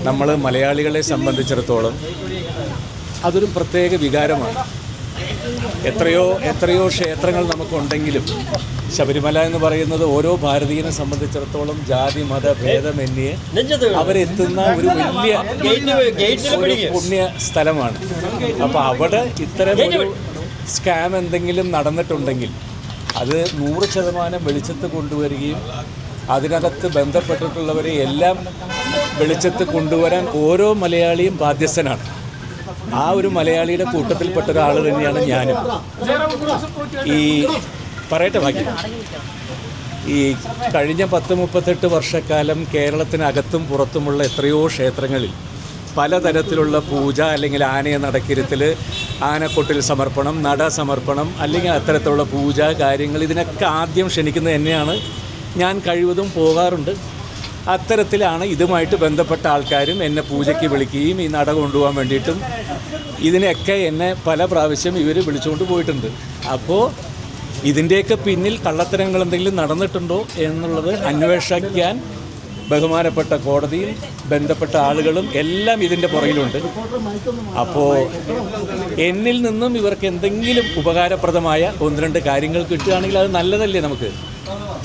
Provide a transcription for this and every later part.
നമ്മൾ മലയാളികളെ സംബന്ധിച്ചിടത്തോളം അതൊരു പ്രത്യേക വികാരമാണ്. എത്രയോ ക്ഷേത്രങ്ങൾ നമുക്കുണ്ടെങ്കിലും ശബരിമല എന്ന് പറയുന്നത് ഓരോ ഭാരതീയനെ സംബന്ധിച്ചിടത്തോളം ജാതി മത ഭേദമന്യേ അവരെത്തുന്ന ഒരു വലിയ പുണ്യ സ്ഥലമാണ്. അപ്പോൾ അവിടെ ഇത്തരം ഒരു സ്കാം എന്തെങ്കിലും നടന്നിട്ടുണ്ടെങ്കിൽ അത് 100% വെളിച്ചത്ത് കൊണ്ടുവരികയും അതിനകത്ത് ബന്ധപ്പെട്ടിട്ടുള്ളവരെ എല്ലാം വെളിച്ചത്ത് കൊണ്ടുവരാൻ ഓരോ മലയാളിയും ബാധ്യസ്ഥനാണ്. ആ ഒരു മലയാളിയുടെ കൂട്ടത്തിൽപ്പെട്ട ഒരാൾ തന്നെയാണ് ഞാനും. ഈ പറയട്ടെ ഭാഗ്യം, ഈ കഴിഞ്ഞ 10-38 വർഷക്കാലം കേരളത്തിനകത്തും പുറത്തുമുള്ള എത്രയോ ക്ഷേത്രങ്ങളിൽ പലതരത്തിലുള്ള പൂജ, അല്ലെങ്കിൽ ആനയെ നടക്കിരുത്തൽ, ആനക്കൊട്ടിൽ സമർപ്പണം, നട സമർപ്പണം, അല്ലെങ്കിൽ അത്തരത്തിലുള്ള പൂജ കാര്യങ്ങൾ, ഇതിനൊക്കെ ആദ്യം ക്ഷണിക്കുന്നത് എന്നെയാണ്. ഞാൻ കഴിവതും പോകാറുണ്ട്. അത്തരത്തിലാണ് ഇതുമായിട്ട് ബന്ധപ്പെട്ട ആൾക്കാരും എന്നെ പൂജയ്ക്ക് വിളിക്കുകയും ഈ നട കൊണ്ടുപോകാൻ വേണ്ടിയിട്ടും ഇതിനെയൊക്കെ എന്നെ പല പ്രാവശ്യം ഇവർ വിളിച്ചുകൊണ്ട് പോയിട്ടുണ്ട്. അപ്പോൾ ഇതിൻ്റെയൊക്കെ പിന്നിൽ കള്ളത്തരങ്ങൾ എന്തെങ്കിലും നടന്നിട്ടുണ്ടോ എന്നുള്ളത് അന്വേഷിക്കാൻ ബഹുമാനപ്പെട്ട കോടതിയും ബന്ധപ്പെട്ട ആളുകളും എല്ലാം ഇതിൻ്റെ പുറകിലുണ്ട്. അപ്പോൾ എന്നിൽ നിന്നും ഇവർക്ക് എന്തെങ്കിലും ഉപകാരപ്രദമായ 1-2 കാര്യങ്ങൾ കിട്ടുകയാണെങ്കിൽ അത് നല്ലതല്ലേ നമുക്ക്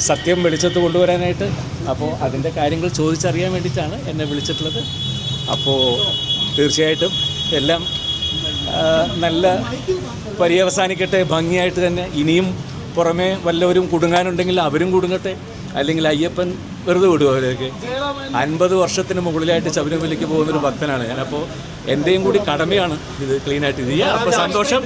സത്യം വെളിച്ചത്ത് കൊണ്ടുവരാനായിട്ട്. അപ്പോൾ അതിൻ്റെ കാര്യങ്ങൾ ചോദിച്ചറിയാൻ വേണ്ടിയിട്ടാണ് എന്നെ വിളിച്ചിട്ടുള്ളത്. അപ്പോൾ തീർച്ചയായിട്ടും എല്ലാം നല്ല പര്യവസാനിക്കട്ടെ, ഭംഗിയായിട്ട് തന്നെ. ഇനിയും പുറമേ വല്ലവരും കുടുങ്ങാനുണ്ടെങ്കിൽ അവരും കുടുങ്ങട്ടെ, അല്ലെങ്കിൽ അയ്യപ്പൻ വെറുതെ വിടുക. അവരെയൊക്കെ 50 വർഷത്തിന് മുകളിലായിട്ട് ശബരിമലയ്ക്ക് പോകുന്നൊരു ഭക്തനാണ് ഞാൻ. അപ്പോൾ എൻ്റെയും കൂടി കടമയാണ് ഇത് ക്ലീനായിട്ട് ഇത് ചെയ്യുക. അപ്പോൾ സന്തോഷം.